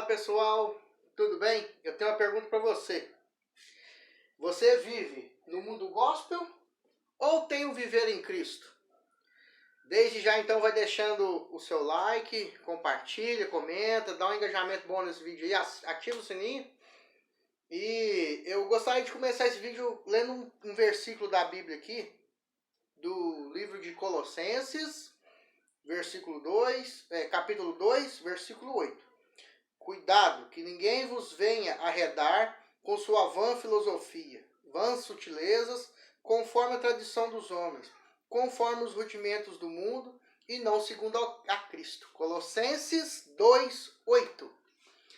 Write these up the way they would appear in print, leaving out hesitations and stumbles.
pessoal, tudo bem? Eu tenho uma pergunta para você. Você vive no mundo gospel ou tem o viver em Cristo? Desde já então vai deixando o seu like, compartilha, comenta, dá um engajamento bom nesse vídeo aí, ativa o sininho. E eu gostaria de começar esse vídeo lendo um versículo da Bíblia aqui, do livro de Colossenses, capítulo 2, versículo 8. Cuidado, que ninguém vos venha arredar com sua vã filosofia, vãs sutilezas, conforme a tradição dos homens, conforme os rudimentos do mundo, e não segundo a Cristo. Colossenses 2, 8.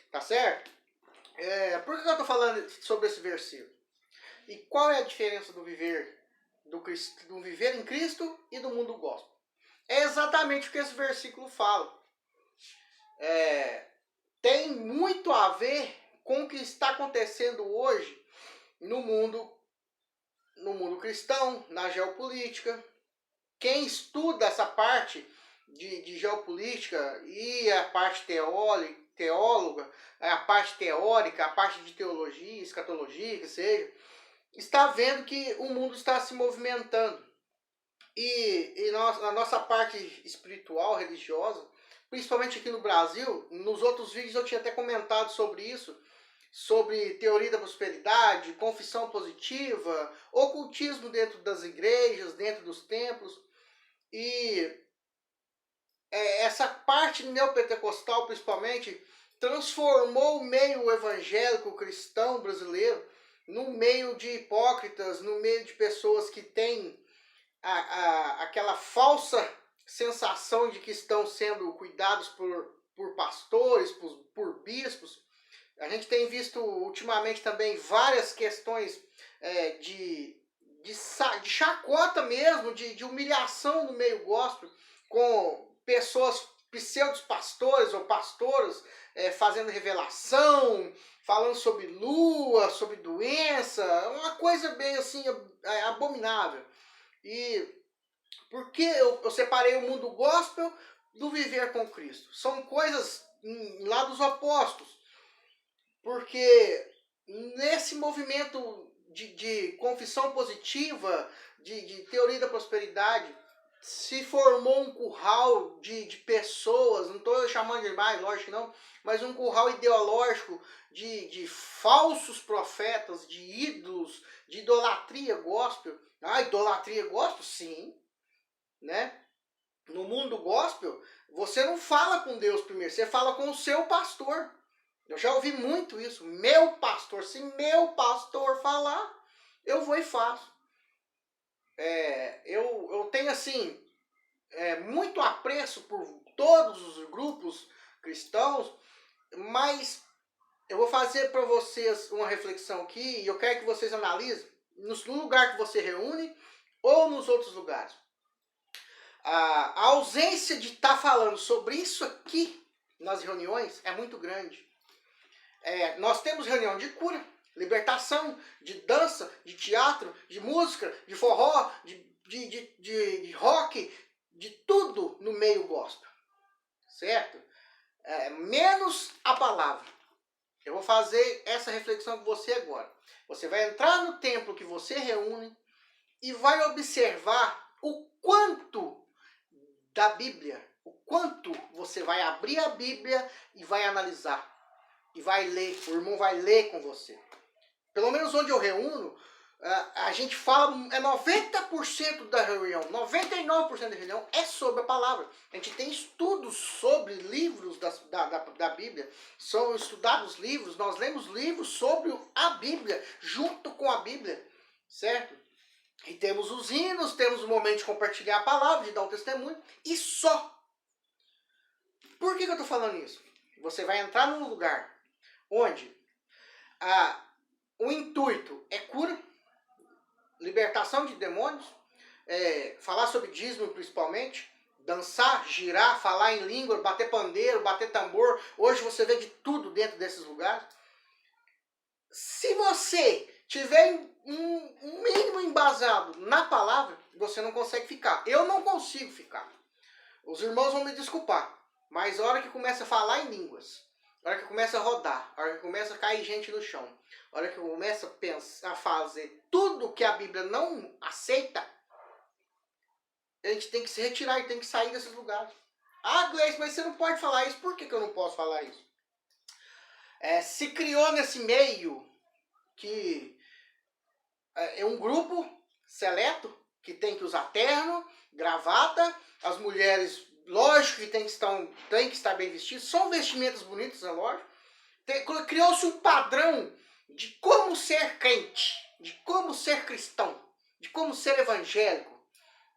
Tá certo? Por que eu estou falando sobre esse versículo? E qual é a diferença do viver em Cristo e do mundo gospel? É exatamente o que esse versículo fala. Tem muito a ver com o que está acontecendo hoje no mundo cristão, na geopolítica. Quem estuda essa parte de geopolítica e a parte teóloga, a parte teórica, a parte de teologia, escatologia, que seja, está vendo que o mundo está se movimentando. E a nossa parte espiritual, religiosa, principalmente aqui no Brasil, nos outros vídeos eu tinha até comentado sobre isso, sobre teoria da prosperidade, confissão positiva, ocultismo dentro das igrejas, dentro dos templos. E essa parte neopentecostal, principalmente, transformou o meio evangélico cristão brasileiro num meio de hipócritas, no meio de pessoas que têm aquela falsa sensação de que estão sendo cuidados por pastores, por bispos. A gente tem visto ultimamente também várias questões de chacota mesmo, de humilhação no meio gospel, com pessoas pseudos pastores ou pastoras fazendo revelação, falando sobre lua, sobre doença, uma coisa bem assim abominável. E por que eu separei o mundo gospel do viver com Cristo? São coisas lá dos apóstolos. Porque nesse movimento de confissão positiva, de teoria da prosperidade, se formou um curral de pessoas, não estou chamando de animais, lógico que não, mas um curral ideológico de falsos profetas, de ídolos, de idolatria gospel. Idolatria gospel? Sim. Né? No mundo gospel, você não fala com Deus primeiro, você fala com o seu pastor. Eu já ouvi muito isso. Meu pastor, se meu pastor falar, eu vou e faço. Eu tenho assim muito apreço por todos os grupos cristãos, mas eu vou fazer para vocês uma reflexão aqui e eu quero que vocês analisem no lugar que você reúne ou nos outros lugares. A ausência de estar falando sobre isso aqui nas reuniões é muito grande. Nós temos reunião de cura, libertação, de dança, de teatro, de música, de forró, de rock, de tudo no meio gospel, certo? Menos a palavra. Eu vou fazer essa reflexão com você agora. Você vai entrar no templo que você reúne e vai observar o quanto da Bíblia, o quanto você vai abrir a Bíblia e vai analisar. E vai ler, o irmão vai ler com você. Pelo menos onde eu reúno, a gente fala, 90% da reunião, 99% da reunião é sobre a palavra. A gente tem estudos sobre livros da Bíblia, são estudados livros, nós lemos livros sobre a Bíblia, junto com a Bíblia, certo? E temos os hinos, temos o momento de compartilhar a palavra, de dar um testemunho, e só. Por que eu estou falando isso? Você vai entrar num lugar onde o intuito é cura, libertação de demônios, falar sobre dízimo principalmente, dançar, girar, falar em língua, bater pandeiro, bater tambor. Hoje você vê de tudo dentro desses lugares. Se você tiver um mínimo embasado na palavra, você não consegue ficar. Eu não consigo ficar. Os irmãos vão me desculpar, mas a hora que começa a falar em línguas, a hora que começa a rodar, a hora que começa a cair gente no chão, a hora que começa a pensar, a fazer tudo que a Bíblia não aceita, a gente tem que se retirar e tem que sair desses lugares. Ah, Gleice, mas você não pode falar isso. Por que eu não posso falar isso? Se criou nesse meio que é um grupo seleto que tem que usar terno, gravata, as mulheres, lógico que tem que estar bem vestidas, são vestimentas bonitas, é lógico. Criou-se um padrão de como ser crente, de como ser cristão, de como ser evangélico,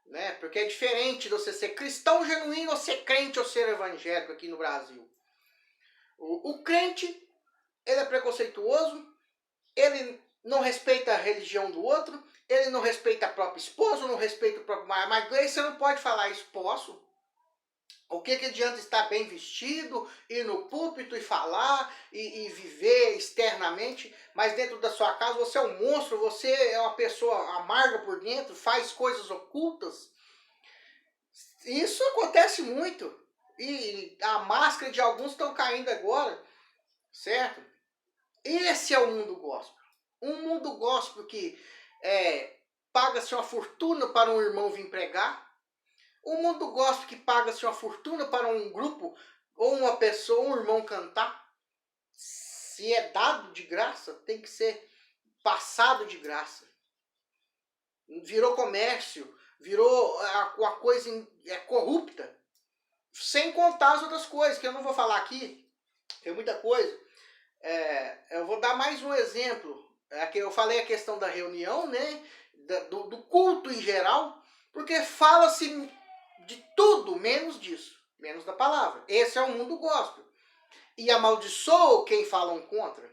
né? Porque é diferente de você ser cristão genuíno ou ser crente ou ser evangélico aqui no Brasil. O crente, ele é preconceituoso, ele não respeita a religião do outro, ele não respeita a própria esposa, não respeita o próprio marido. Mas Gleice, você não pode falar isso. Posso? O que adianta estar bem vestido, ir no púlpito e falar, e viver externamente, mas dentro da sua casa você é um monstro, você é uma pessoa amarga por dentro, faz coisas ocultas. Isso acontece muito. E a máscara de alguns estão caindo agora, certo? Esse é o mundo gospel. Um mundo gospel que paga-se uma fortuna para um irmão vir pregar. Um mundo gospel que paga-se uma fortuna para um grupo ou uma pessoa, um irmão cantar. Se é dado de graça, tem que ser passado de graça. Virou comércio, virou uma coisa corrupta. Sem contar as outras coisas, que eu não vou falar aqui, tem muita coisa. Eu vou dar mais um exemplo. Eu falei a questão da reunião, né? Do culto em geral, porque fala-se de tudo menos disso, menos da palavra. Esse é o mundo gospel. E amaldiçoa quem falam contra.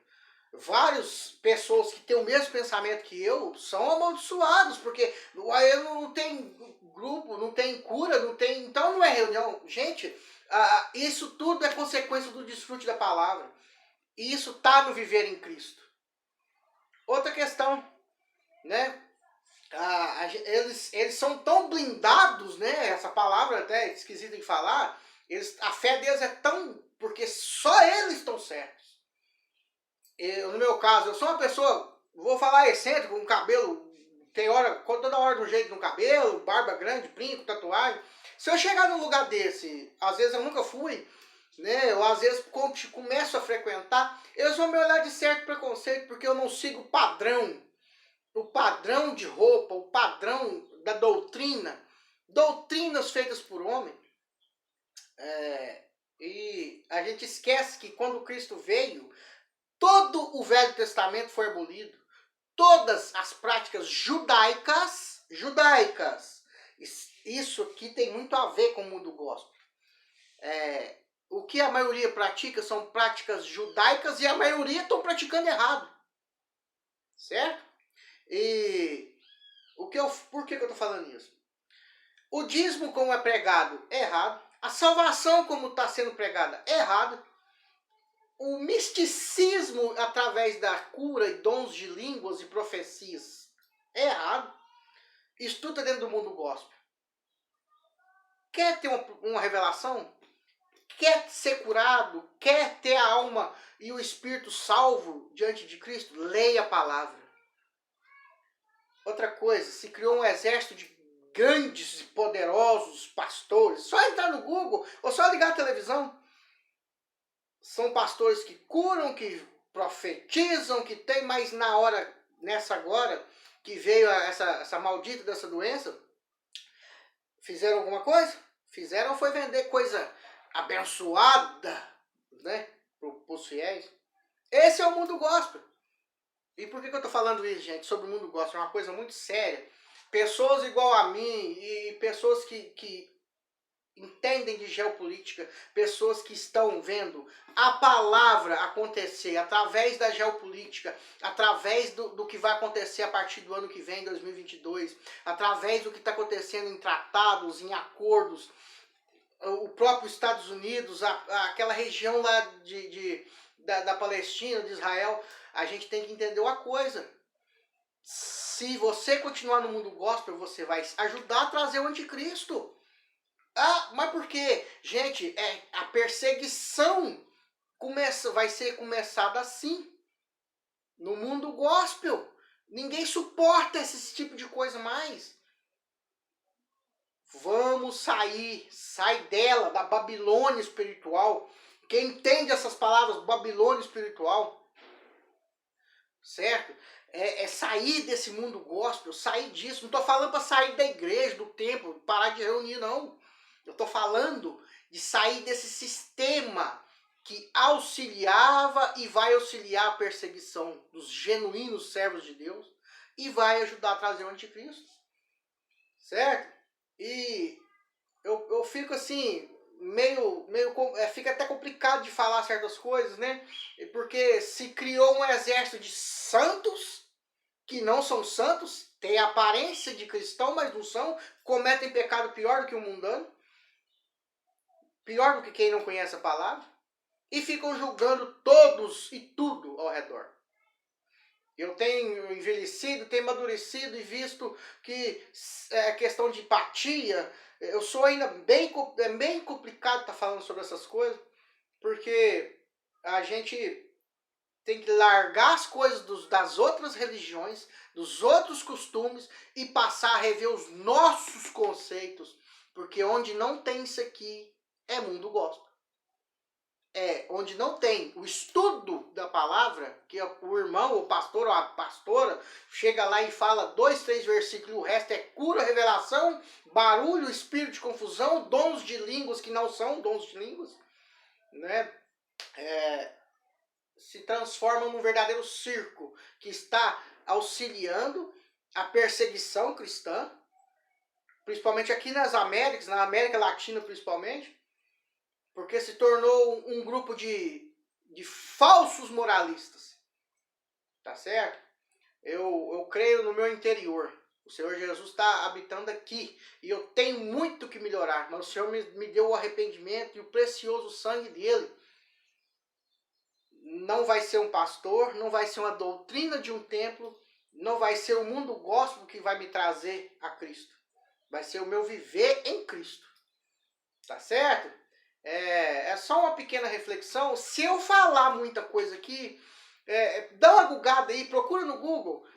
Várias pessoas que têm o mesmo pensamento que eu são amaldiçoados, porque não tem grupo, não tem cura, não tem. Então não é reunião. Gente, isso tudo é consequência do desfrute da palavra. E isso está no viver em Cristo. Outra questão, né? Eles são tão blindados, né? Essa palavra até é esquisita em falar. A fé deles é tão... Porque só eles estão certos. No meu caso, eu sou uma pessoa, vou falar excêntrico, com cabelo, toda hora de um jeito no cabelo, barba grande, brinco, tatuagem. Se eu chegar num lugar desse, às vezes eu nunca fui, né? Ou às vezes começo a frequentar, eles vão me olhar de certo preconceito, porque eu não sigo o padrão de roupa, o padrão da doutrina, doutrinas feitas por homem. E a gente esquece que quando Cristo veio, todo o Velho Testamento foi abolido. Todas as práticas judaicas, isso aqui tem muito a ver com o mundo gospel. O que a maioria pratica são práticas judaicas e a maioria estão praticando errado. Certo? E por que eu estou falando isso? O dízimo como é pregado é errado. A salvação como está sendo pregada é errado. O misticismo através da cura e dons de línguas e profecias é errado. Isso tudo está dentro do mundo gospel. Quer ter uma revelação? Quer ser curado? Quer ter a alma e o espírito salvo diante de Cristo? Leia a palavra. Outra coisa, se criou um exército de grandes e poderosos pastores. Só entrar no Google ou só ligar a televisão. São pastores que curam, que profetizam, que tem, mas na hora, nessa agora, que veio essa maldita dessa doença, fizeram alguma coisa? Fizeram foi vender coisa abençoada, né, para os fiéis. Esse é o mundo gospel. E por que eu estou falando isso, gente, sobre o mundo gospel? É uma coisa muito séria. Pessoas igual a mim e pessoas que entendem de geopolítica, pessoas que estão vendo a palavra acontecer através da geopolítica, através do que vai acontecer a partir do ano que vem, 2022, através do que está acontecendo em tratados, em acordos, o próprio Estados Unidos, aquela região lá da Palestina, de Israel. A gente tem que entender uma coisa. Se você continuar no mundo gospel, você vai ajudar a trazer o anticristo. Mas por quê? Gente, a perseguição vai ser começado assim, no mundo gospel. Ninguém suporta esse tipo de coisa mais. Vamos sai dela, da Babilônia espiritual. Quem entende essas palavras, Babilônia espiritual, certo? É sair desse mundo gospel, sair disso. Não estou falando para sair da igreja, do templo, parar de reunir, não. Eu estou falando de sair desse sistema que auxiliava e vai auxiliar a perseguição dos genuínos servos de Deus e vai ajudar a trazer o anticristo. Certo? E eu fico assim, fica até complicado de falar certas coisas, né? Porque se criou um exército de santos que não são santos, têm aparência de cristão, mas não são, cometem pecado pior do que o mundano, pior do que quem não conhece a palavra, e ficam julgando todos e tudo ao redor. Eu tenho envelhecido, tenho amadurecido e visto que é questão de empatia. Eu sou ainda bem complicado estar falando sobre essas coisas, porque a gente tem que largar as coisas das outras religiões, dos outros costumes e passar a rever os nossos conceitos, porque onde não tem isso aqui é mundo gospel. Onde não tem o estudo da palavra, que o irmão, o pastor ou a pastora chega lá e fala 2, 3 versículos, o resto é cura, revelação, barulho, espírito de confusão, dons de línguas que não são dons de línguas, né? Se transforma num verdadeiro circo que está auxiliando a perseguição cristã, principalmente aqui nas Américas, na América Latina principalmente, porque se tornou um grupo de falsos moralistas. Tá certo? Eu creio no meu interior. O Senhor Jesus está habitando aqui. E eu tenho muito que melhorar. Mas o Senhor me deu o arrependimento e o precioso sangue dele. Não vai ser um pastor, não vai ser uma doutrina de um templo, não vai ser o mundo gospel que vai me trazer a Cristo. Vai ser o meu viver em Cristo. Tá certo? É só uma pequena reflexão. Se eu falar muita coisa aqui, dá uma googada aí, procura no Google.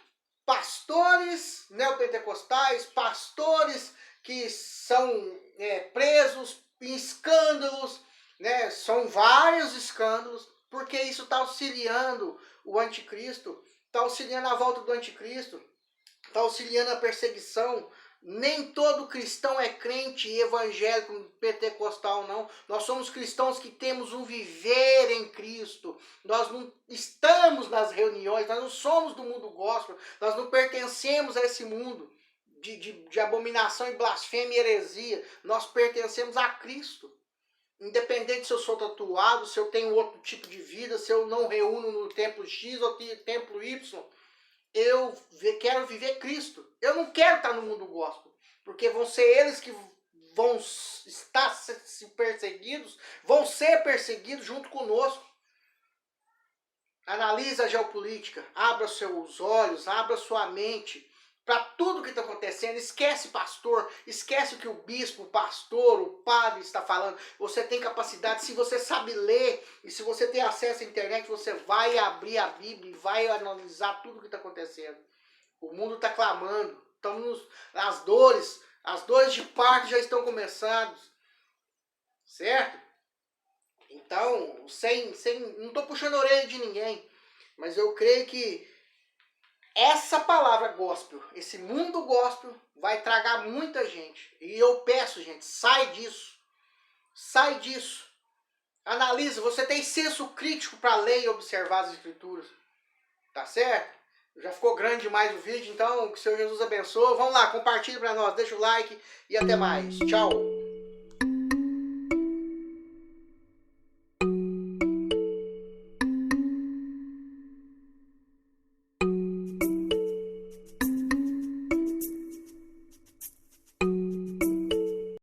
Pastores neopentecostais, pastores que são presos em escândalos, né? São vários escândalos, porque isso está auxiliando o anticristo, está auxiliando a volta do anticristo, está auxiliando a perseguição. Nem todo cristão é crente evangélico, pentecostal, não. Nós somos cristãos que temos um viver em Cristo. Nós não estamos nas reuniões, nós não somos do mundo gospel, nós não pertencemos a esse mundo de abominação e blasfêmia e heresia. Nós pertencemos a Cristo. Independente se eu sou tatuado, se eu tenho outro tipo de vida, se eu não reúno no templo X ou templo Y, eu quero viver Cristo. Eu não quero estar no mundo gospel, porque vão ser eles que vão estar perseguidos, vão ser perseguidos junto conosco. Analise a geopolítica, abra seus olhos, abra sua mente para tudo que está acontecendo. Esquece pastor, esquece o que o bispo, o pastor, o padre está falando. Você tem capacidade, se você sabe ler e se você tem acesso à internet, você vai abrir a Bíblia e vai analisar tudo o que está acontecendo. O mundo está clamando, estamos as dores de parto já estão começando, certo? Então, não estou puxando a orelha de ninguém, mas eu creio que essa palavra gospel, esse mundo gospel, vai tragar muita gente. E eu peço, gente, sai disso. Sai disso. Analise, você tem senso crítico para ler e observar as escrituras. Tá certo? Já ficou grande demais o vídeo, então que o Senhor Jesus abençoe. Vamos lá, compartilhe para nós, deixa o like e até mais. Tchau.